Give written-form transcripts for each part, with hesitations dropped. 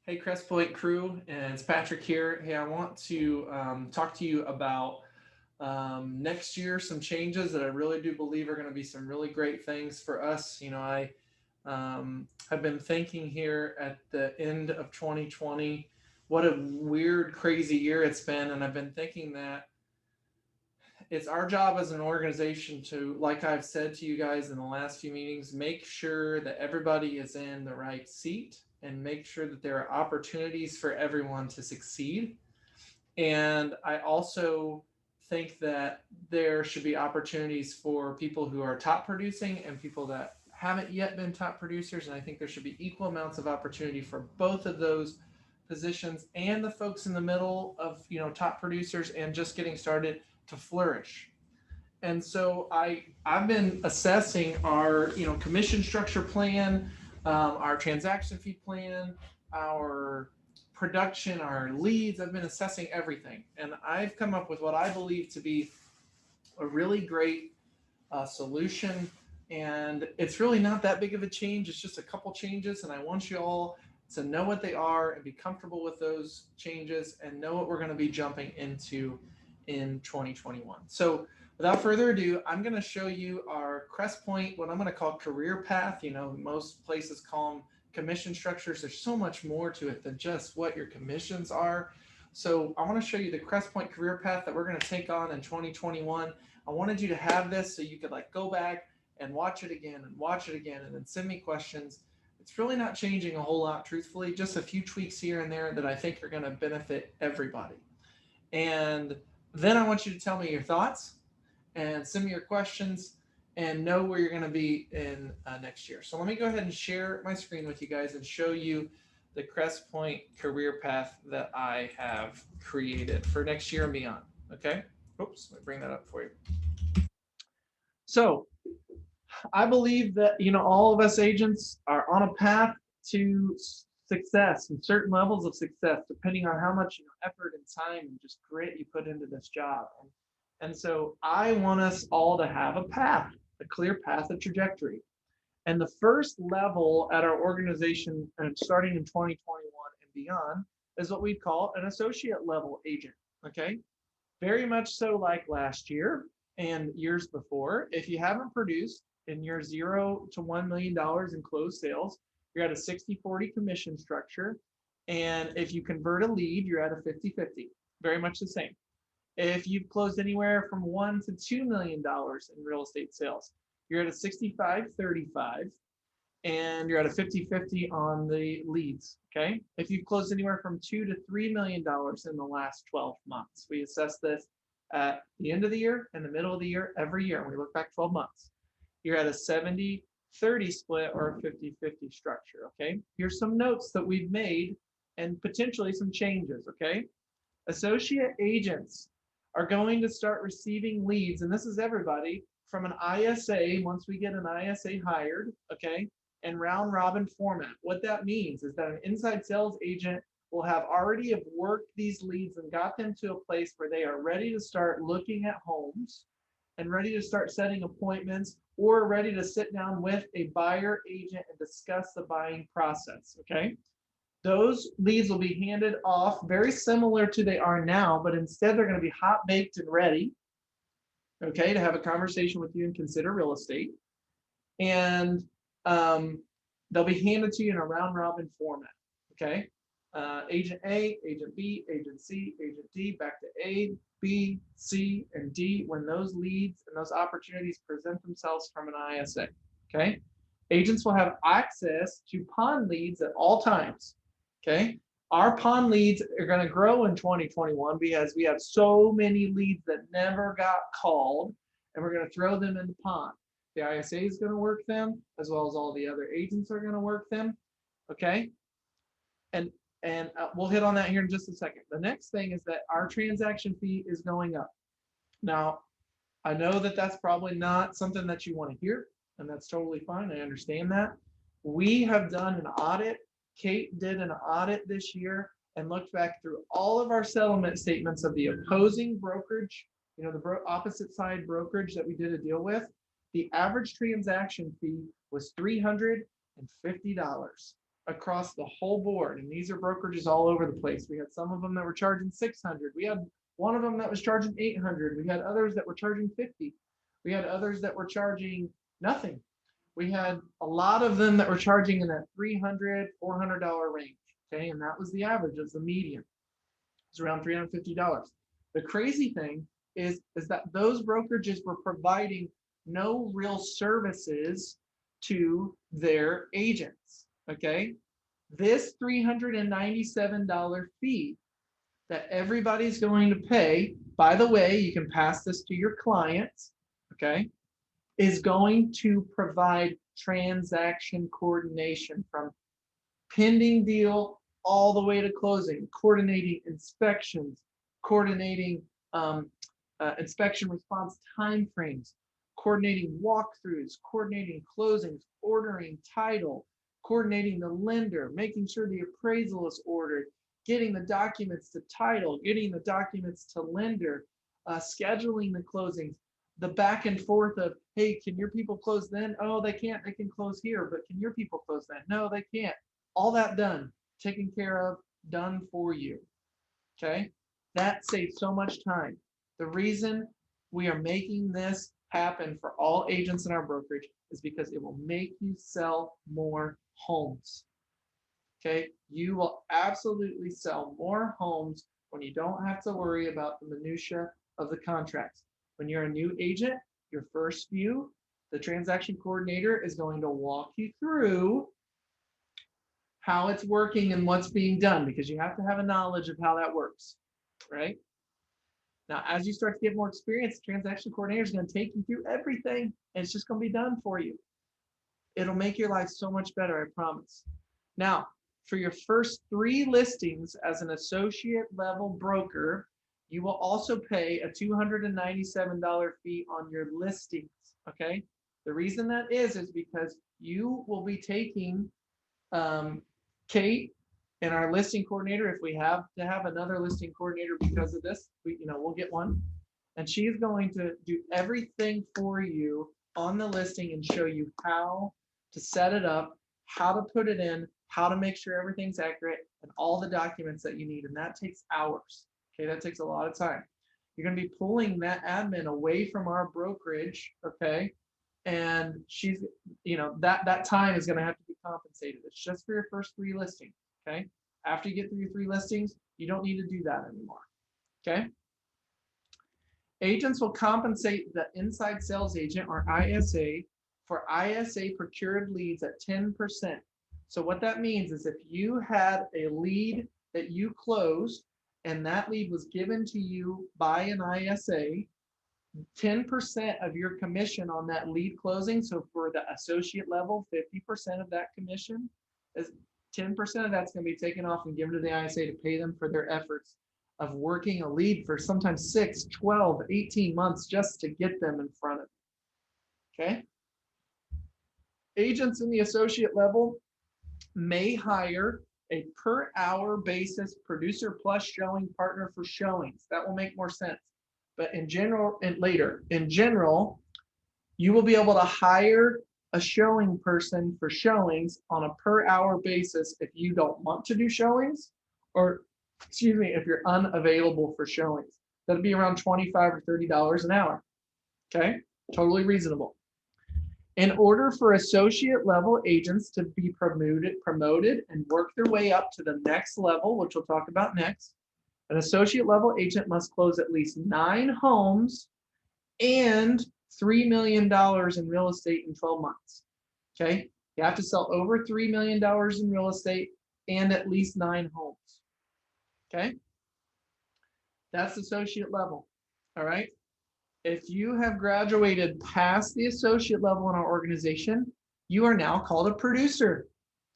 Hey, Crest Point crew, and it's Patrick here. Hey, I want to talk to you about next year, some changes that I really do believe are going to be some really great things for us. I have been thinking here at the end of 2020, what a weird, crazy year it's been, and I've been thinking that it's our job as an organization to, like I've said to you guys in the last few meetings, make sure that everybody is in the right seat and make sure that there are opportunities for everyone to succeed. And I also think that there should be opportunities for people who are top producing and people that haven't yet been top producers. And I think there should be equal amounts of opportunity for both of those positions and the folks in the middle of top producers and just getting started to flourish. And so I've been assessing our commission structure plan, our transaction fee plan, our production, our leads. I've been assessing everything, and I've come up with what I believe to be a really great solution. And it's really not that big of a change. It's just a couple changes, and I want you all to know what they are and be comfortable with those changes and know what we're going to be jumping into in 2021. So without further ado, I'm going to show you our Crest Point, what I'm going to call career path. Most places call them commission structures. There's so much more to it than just what your commissions are. So I want to show you the Crest Point career path that we're going to take on in 2021. I wanted you to have this so you could go back and watch it again and watch it again and then send me questions. It's really not changing a whole lot, truthfully, just a few tweaks here and there that I think are going to benefit everybody. And then I want you to tell me your thoughts and send me your questions and know where you're going to be in next year. So let me go ahead and share my screen with you guys and show you the Crest Point career path that I have created for next year and beyond. Okay? Oops, let me bring that up for you. So I believe that all of us agents are on a path to success and certain levels of success, depending on how much effort and time and just grit you put into this job. And so I want us all to have a path, a clear path, a trajectory. And the first level at our organization, and starting in 2021 and beyond, is what we call an associate level agent. Okay, very much so like last year and years before. If you haven't produced in your $0 to $1 million in closed sales, you're at a 60-40 commission structure. And if you convert a lead, you're at a 50-50. Very much the same. If you've closed anywhere from $1 to $2 million in real estate sales, you're at a 65-35 and you're at a 50-50 on the leads. Okay. If you've closed anywhere from $2 to $3 million in the last 12 months, we assess this at the end of the year and the middle of the year every year. And we look back 12 months. You're at a 70-30 split or a 50-50 structure. Okay. Here's some notes that we've made and potentially some changes. Okay. Associate agents are going to start receiving leads, and this is everybody from an ISA once we get an ISA hired, okay, and round robin format. What that means is that an inside sales agent will have already have worked these leads and got them to a place where they are ready to start looking at homes and ready to start setting appointments or ready to sit down with a buyer agent and discuss the buying process, okay? Those leads will be handed off very similar to they are now, but instead they're going to be hot baked and ready, okay, to have a conversation with you and consider real estate. And they'll be handed to you in a round robin format, okay? Agent A, Agent B, Agent C, Agent D, back to A, B, C, and D when those leads and those opportunities present themselves from an ISA, okay? Agents will have access to pond leads at all times, okay? Our pond leads are going to grow in 2021 because we have so many leads that never got called, and we're going to throw them in the pond. The ISA is going to work them, as well as all the other agents are going to work them, okay? And we'll hit on that here in just a second. The next thing is that our transaction fee is going up. Now, I know that that's probably not something that you want to hear, and that's totally fine. I understand that. We have done an audit. Kate did an audit this year and looked back through all of our settlement statements of the opposing brokerage, the opposite side brokerage that we did a deal with. The average transaction fee was $350. across the whole board. And these are brokerages all over the place. We had some of them that were charging 600. We had one of them that was charging 800. We had others that were charging 50. We had others that were charging nothing. We had a lot of them that were charging in that $300, $400 range. Okay, and that was the average, as the median. It's around $350. The crazy thing is that those brokerages were providing no real services to their agents. Okay, this $397 fee that everybody's going to pay, by the way, you can pass this to your clients, okay, is going to provide transaction coordination from pending deal all the way to closing, coordinating inspections, coordinating inspection response timeframes, coordinating walkthroughs, coordinating closings, ordering title, coordinating the lender, making sure the appraisal is ordered, getting the documents to title, getting the documents to lender, scheduling the closings, the back and forth of, hey, can your people close then? Oh, they can't, they can close here, but can your people close then? No, they can't. All that done, taken care of, done for you. Okay, that saves so much time. The reason we are making this happen for all agents in our brokerage is because it will make you sell more homes. Okay, you will absolutely sell more homes when you don't have to worry about the minutia of the contracts. When you're a new agent, your first few, the transaction coordinator is going to walk you through how it's working and what's being done, because you have to have a knowledge of how that works, right? Now, as you start to get more experience, the transaction coordinator is going to take you through everything, and it's just going to be done for you. It'll make your life so much better, I promise. Now, for your first 3 listings as an associate level broker, you will also pay a $297 fee on your listings, okay? The reason that is because you will be taking Kate and our listing coordinator, if we have to have another listing coordinator because of this, we'll get one. And she's going to do everything for you on the listing and show you how to set it up, how to put it in, how to make sure everything's accurate, and all the documents that you need. And that takes hours. Okay, that takes a lot of time. You're going to be pulling that admin away from our brokerage, okay? And she's, that time is going to have to be compensated. It's just for your first 3 listings, okay? After you get through your 3 listings, you don't need to do that anymore, okay? Agents will compensate the inside sales agent, or ISA, for ISA procured leads at 10%. So what that means is if you had a lead that you closed and that lead was given to you by an ISA, 10% of your commission on that lead closing. So for the associate level, 50% of that commission is 10% of that's going to be taken off and given to the ISA to pay them for their efforts of working a lead for sometimes 6, 12, 18 months just to get them in front of you. Okay. Agents in the associate level may hire a per hour basis producer plus showing partner for showings. That will make more sense. But in general, and later, in general, you will be able to hire a showing person for showings on a per hour basis if you don't want to do showings, or excuse me, if you're unavailable for showings. That'll be around $25 or $30 an hour. Okay, totally reasonable. In order for associate level agents to be promoted and work their way up to the next level, which we'll talk about next, an associate level agent must close at least 9 homes and $3 million in real estate in 12 months. Okay, you have to sell over $3 million in real estate and at least 9 homes. Okay, that's associate level. All right. If you have graduated past the associate level in our organization, you are now called a producer.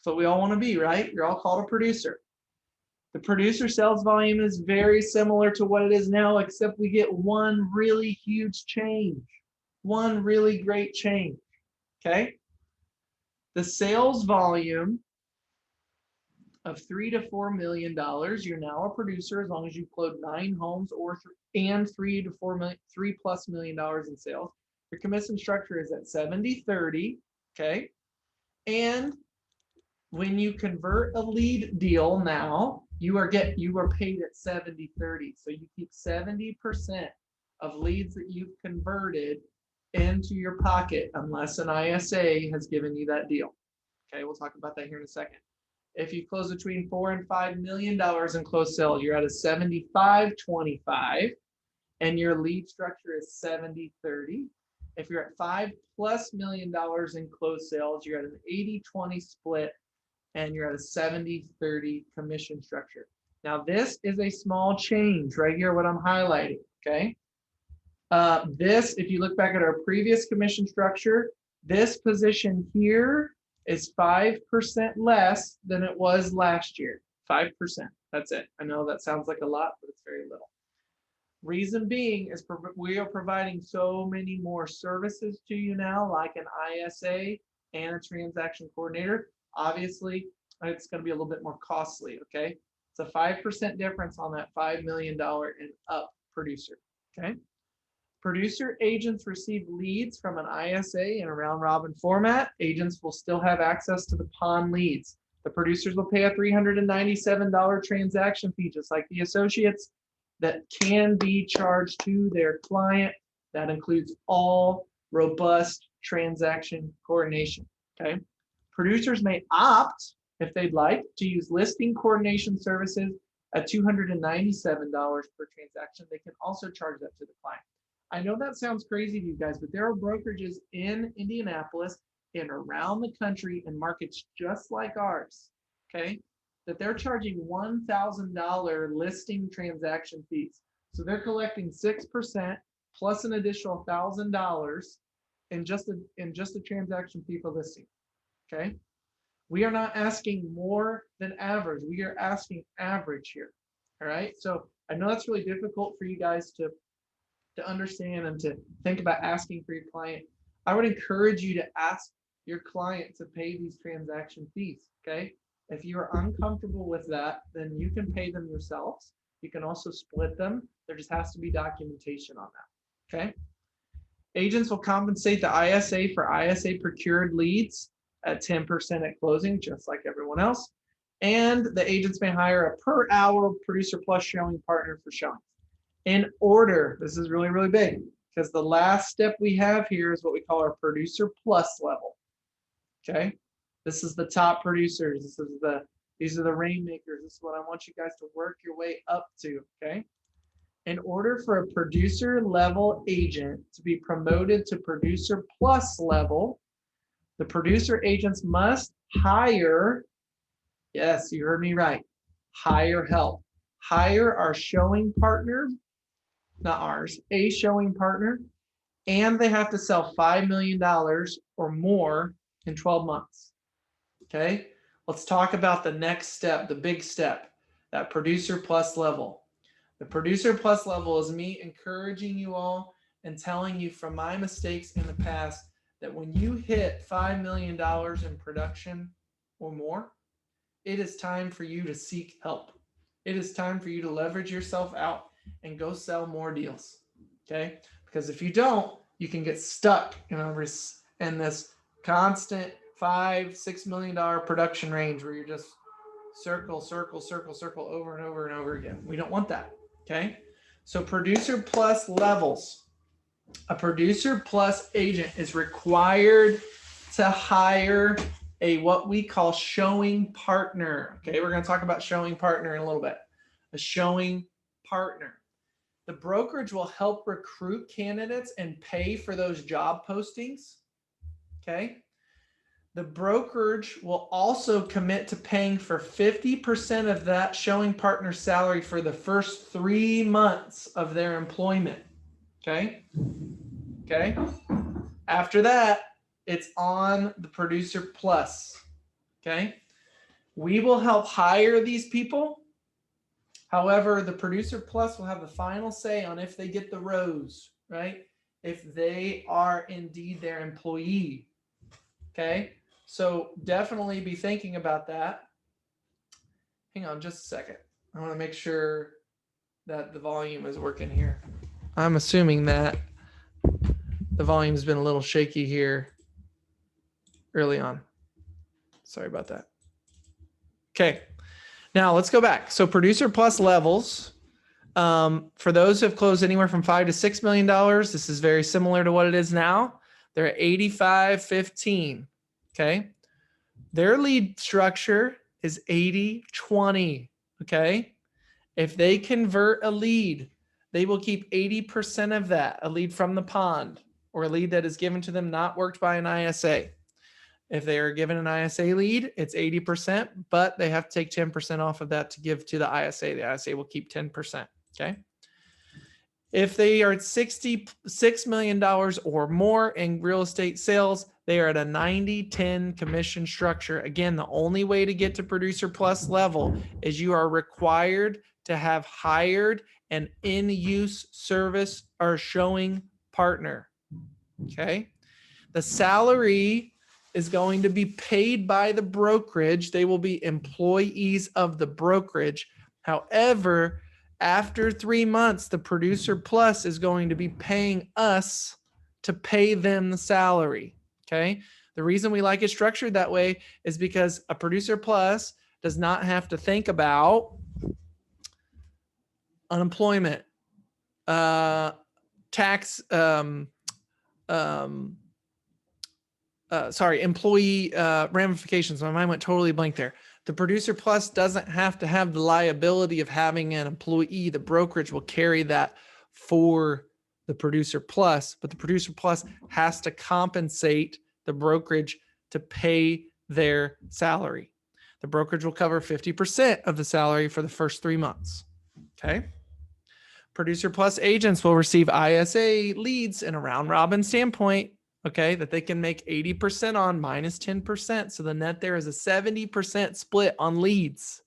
So we all want to be, right? You're all called a producer. The producer sales volume is very similar to what it is now, except we get one really huge change, one really great change. Okay. The sales volume of $3 to $4 million, you're now a producer as long as you close 9 homes and $3 to $4 million, $3+ million in sales. Your commission structure is at 70-30, okay? And when you convert a lead deal now, you are paid at 70/30. So you keep 70% of leads that you've converted into your pocket unless an ISA has given you that deal. Okay, we'll talk about that here in a second. If you close between $4 and $5 million in closed sales, you're at a 75/25, and your lead structure is 70/30. If you're at $5+ million in closed sales, you're at an 80/20 split, and you're at a 70/30 commission structure. Now, this is a small change right here, what I'm highlighting, okay? This, if you look back at our previous commission structure, this position here is 5% less than it was last year. 5%. That's it. I know that sounds like a lot, but it's very little. Reason being is we are providing so many more services to you now, like an ISA and a transaction coordinator. Obviously, it's going to be a little bit more costly, okay? It's a 5% difference on that $5 million and up producer, okay? Producer agents receive leads from an ISA in a round robin format. Agents will still have access to the PON leads. The producers will pay a $397 transaction fee, just like the associates, that can be charged to their client. That includes all robust transaction coordination, okay? Producers may opt, if they'd like, to use listing coordination services at $297 per transaction. They can also charge that to the client. I know that sounds crazy to you guys, but there are brokerages in Indianapolis and around the country in markets just like ours, okay, that they're charging $1,000 listing transaction fees. So they're collecting 6% plus an additional $1,000 in just a transaction fee for listing, okay? We are not asking more than average. We are asking average here, all right? So I know that's really difficult for you guys to understand and to think about asking for your client. I would encourage you to ask your client to pay these transaction fees, okay? If you are uncomfortable with that, then you can pay them yourselves. You can also split them. There just has to be documentation on that, okay? Agents will compensate the ISA for ISA procured leads at 10% at closing, just like everyone else. And the agents may hire a per hour producer plus showing partner for showings. In order, this is really, really big, because the last step we have here is what we call our producer plus level, okay? This is the top producers. These are the rainmakers. This is what I want you guys to work your way up to, okay? In order for a producer level agent to be promoted to producer plus level, the producer agents must hire, yes, you heard me right, hire help. Hire our showing partner, not ours, a showing partner, and they have to sell $5 million or more in 12 months. Okay, let's talk about the next step, the big step, that producer plus level. The producer plus level is me encouraging you all and telling you from my mistakes in the past that when you hit $5 million in production or more, it is time for you to seek help. It is time for you to leverage yourself out and go sell more deals, okay? Because if you don't, you can get stuck in this constant $5-6 million production range where you're just circle over and over and over again. We don't want that, okay? So producer plus levels. A producer plus agent is required to hire a what we call showing partner. Okay, we're going to talk about showing partner in a little bit. A showing partner. The brokerage will help recruit candidates and pay for those job postings. Okay. The brokerage will also commit to paying for 50% of that showing partner salary for the first 3 months of their employment. Okay. Okay. After that, it's on the producer plus. Okay. We will help hire these people. However, the producer plus will have the final say on if they get the rose, right? If they are indeed their employee. Okay. So definitely be thinking about that. Hang on just a second. I want to make sure that the volume is working here. I'm assuming that the volume's been a little shaky here early on. Sorry about that. Okay. Now let's go back. So producer plus levels, for those who have closed anywhere from $5 to $6 million, this is very similar to what it is now. They're at 85-15. Okay. Their lead structure is 80-20. Okay. If they convert a lead, they will keep 80% of that, a lead from the pond or a lead that is given to them, not worked by an ISA. If they are given an ISA lead, it's 80%, but they have to take 10% off of that to give to the ISA. The ISA will keep 10%. Okay. If they are at $66 million or more in real estate sales, they are at a 90-10 commission structure. Again, the only way to get to producer plus level is you are required to have hired an in-use service or showing partner. Okay. The salary is going to be paid by the brokerage. They will be employees of the brokerage. However, after 3 months, the producer plus is going to be paying us to pay them the salary. Okay. The reason we like it structured that way is because a producer plus does not have to think about unemployment, tax, employee ramifications. My mind went totally blank there. The producer plus doesn't have to have the liability of having an employee. The brokerage will carry that for the producer plus, but the producer plus has to compensate the brokerage to pay their salary. The brokerage will cover 50% of the salary for the first 3 months. Okay. Producer plus agents will receive ISA leads in a round robin standpoint. Okay, that they can make 80% on minus 10%. So the net there is a 70% split on leads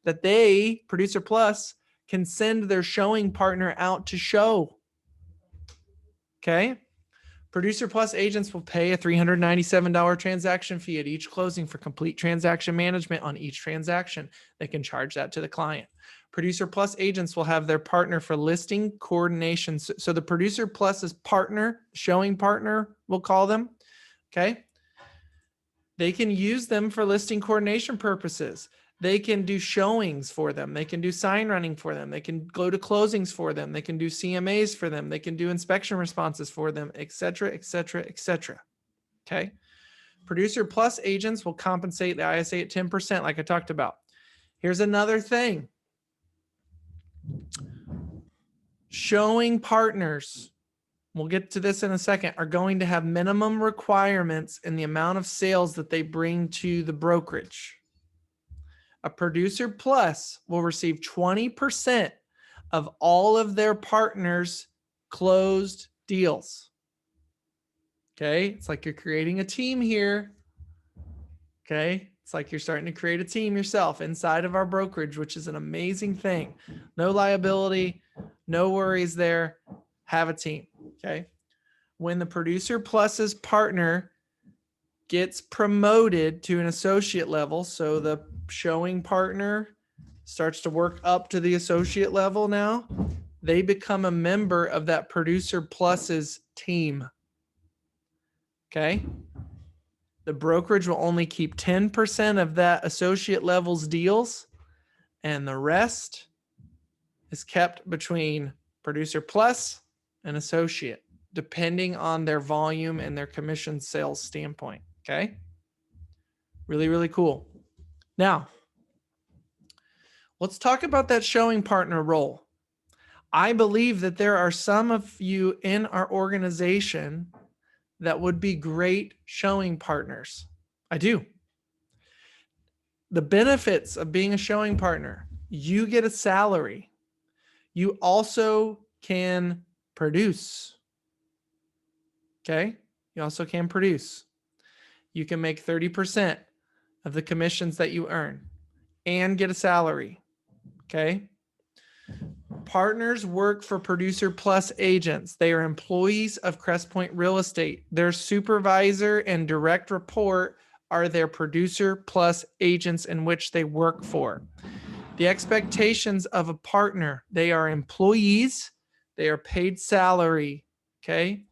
that they, producer plus, can send their showing partner out to show. Okay. Producer plus agents will pay a $397 transaction fee at each closing for complete transaction management on each transaction. They can charge that to the client. Producer plus agents will have their partner for listing coordination. So the producer plus's partner, showing partner, we'll call them. Okay. They can use them for listing coordination purposes. They can do showings for them. They can do sign running for them. They can go to closings for them. They can do CMAs for them. They can do inspection responses for them, et cetera, et cetera, et cetera. Okay. Producer plus agents will compensate the ISA at 10%, like I talked about. Here's another thing. Showing partners, we'll get to this in a second, are going to have minimum requirements in the amount of sales that they bring to the brokerage. A producer plus will receive 20% of all of their partners' closed deals. Okay. It's like you're creating a team here. Okay. It's like you're starting to create a team yourself inside of our brokerage, which is an amazing thing. No liability, no worries there. Have a team. Okay. When the producer plus's partner gets promoted to an associate level, so the showing partner starts to work up to the associate level now, they become a member of that producer plus's team. Okay. The brokerage will only keep 10% of that associate level's deals, and the rest is kept between producer plus and associate, depending on their volume and their commission sales standpoint. Okay. Really, really cool. Now, let's talk about that showing partner role. I believe that there are some of you in our organization that would be great showing partners. I do. The benefits of being a showing partner: you get a salary. You also can produce. Okay? You also can produce. You can make 30% of the commissions that you earn and get a salary. Okay? Partners work for producer plus agents. They are employees of Crest Point Real Estate. Their supervisor and direct report are their producer plus agents in which they work for. The expectations of a partner: they are employees. They are paid salary. Okay.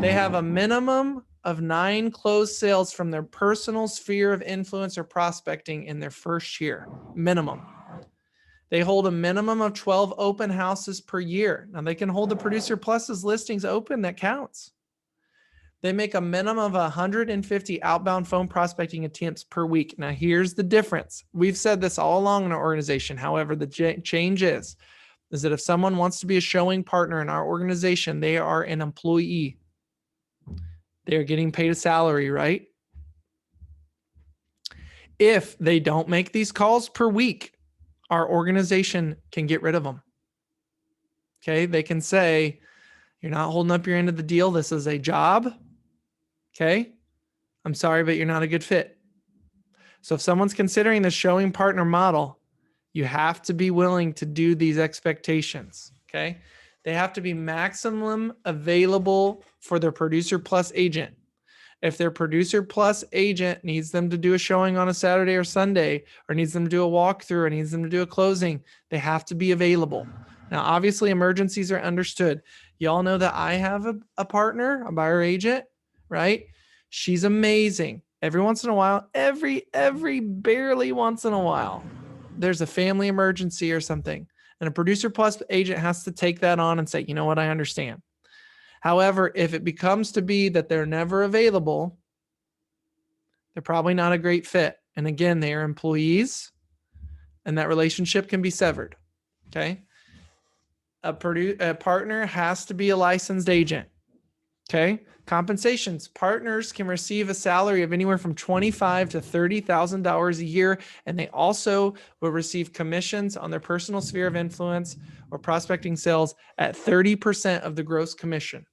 They have a minimum of 9 closed sales from their personal sphere of influence or prospecting in their first year, minimum. They hold a minimum of 12 open houses per year. Now they can hold the Producer Plus's listings open, that counts. They make a minimum of 150 outbound phone prospecting attempts per week. Now here's the difference. We've said this all along in our organization. However, the change is that if someone wants to be a showing partner in our organization, they are an employee. They're getting paid a salary, right? If they don't make these calls per week, our organization can get rid of them. Okay, they can say, you're not holding up your end of the deal. This is a job. Okay, I'm sorry, but you're not a good fit. So if someone's considering the showing partner model, you have to be willing to do these expectations. Okay, they have to be maximum available for their Producer Plus agent. If their Producer Plus agent needs them to do a showing on a Saturday or Sunday, or needs them to do a walkthrough, or needs them to do a closing, they have to be available. Now, obviously, emergencies are understood. Y'all know that I have a partner, a buyer agent, right? She's amazing. Every once in a while, every barely once in a while, there's a family emergency or something. And a Producer Plus agent has to take that on and say, you know what, I understand. However, if it becomes to be that they're never available, they're probably not a great fit. And again, they are employees, and that relationship can be severed. Okay. A partner has to be a licensed agent. Okay. Compensations. Partners can receive a salary of anywhere from $25,000 to $30,000 a year, and they also will receive commissions on their personal sphere of influence or prospecting sales at 30% of the gross commission.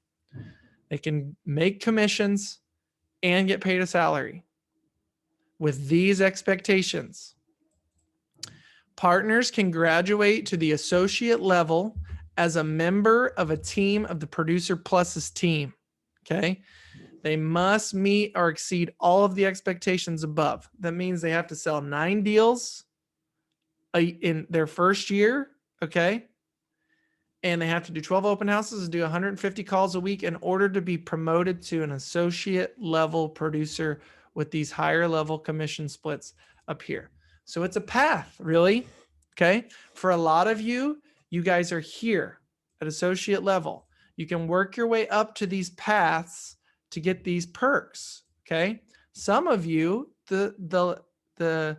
They can make commissions and get paid a salary with these expectations. Partners can graduate to the associate level as a member of a team of the Producer Plus's team. Okay. They must meet or exceed all of the expectations above. That means they have to sell 9 deals in their first year. Okay. And they have to do 12 open houses and do 150 calls a week in order to be promoted to an associate level producer with these higher level commission splits up here. So it's a path, really. Okay. For a lot of you, you guys are here at associate level. You can work your way up to these paths to get these perks. Okay. Some of you, the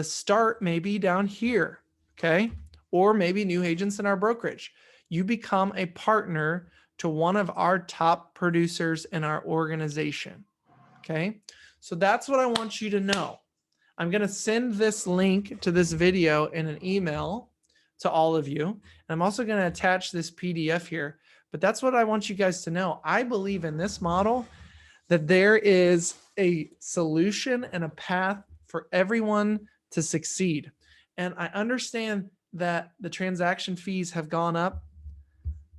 start may be down here. Okay. Or maybe new agents in our brokerage. You become a partner to one of our top producers in our organization. Okay. So that's what I want you to know. I'm going to send this link to this video in an email to all of you. And I'm also going to attach this PDF here, but that's what I want you guys to know. I believe in this model that there is a solution and a path for everyone to succeed. And I understand that the transaction fees have gone up,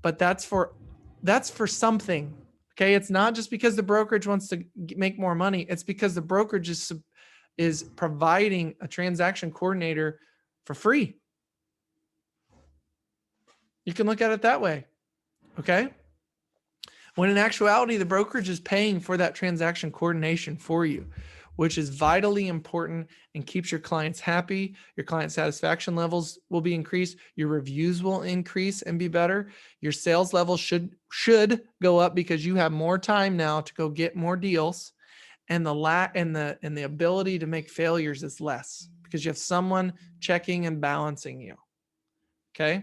but that's for something. Okay. It's not just because the brokerage wants to make more money. It's because the brokerage is providing a transaction coordinator for free. You can look at it that way. Okay. When in actuality, the brokerage is paying for that transaction coordination for you, which is vitally important and keeps your clients happy. Your client satisfaction levels will be increased. Your reviews will increase and be better. Your sales levels should go up because you have more time now to go get more deals, and the ability to make failures is less because you have someone checking and balancing you. Okay.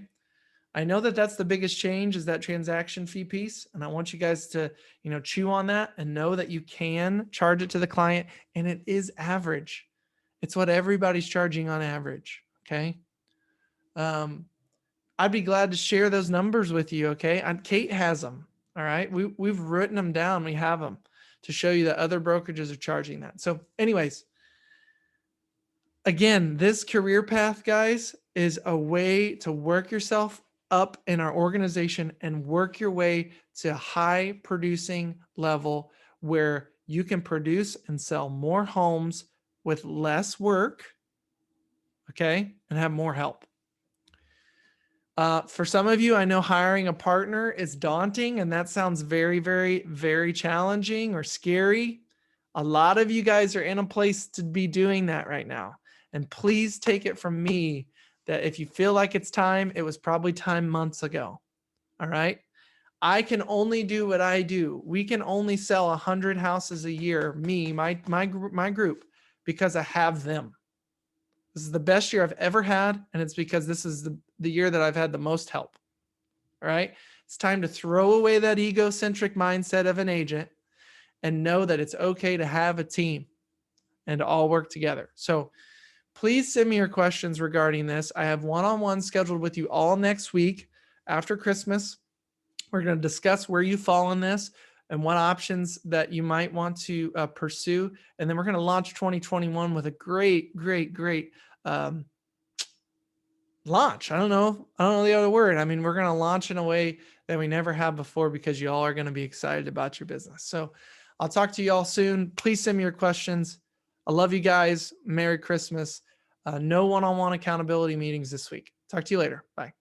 I know that that's the biggest change, is that transaction fee piece. And I want you guys to, chew on that and know that you can charge it to the client, and it is average. It's what everybody's charging on average. Okay. I'd be glad to share those numbers with you. Okay. Kate has them. All right. We've written them down. We have them to show you that other brokerages are charging that. So anyways, again, this career path, guys, is a way to work yourself up in our organization and work your way to a high producing level where you can produce and sell more homes with less work, okay, and have more help. For some of you, I know hiring a partner is daunting, and that sounds very, very, very challenging or scary. A lot of you guys are in a place to be doing that right now. And please take it from me that if you feel like it's time, it was probably time months ago. All right. I can only do what I do. We can only sell 100 houses a year, me, my group, because I have them. This is the best year I've ever had, and it's because this is the year that I've had the most help. All right. It's time to throw away that egocentric mindset of an agent and know that it's okay to have a team and to all work together. So please send me your questions regarding this. I have one-on-one scheduled with you all next week after Christmas. We're going to discuss where you fall in this and what options that you might want to pursue. And then we're going to launch 2021 with a great, great, great launch. I don't know the other word. I mean, we're going to launch in a way that we never have before because you all are going to be excited about your business. So I'll talk to you all soon. Please send me your questions. I love you guys. Merry Christmas. No one-on-one accountability meetings this week. Talk to you later. Bye.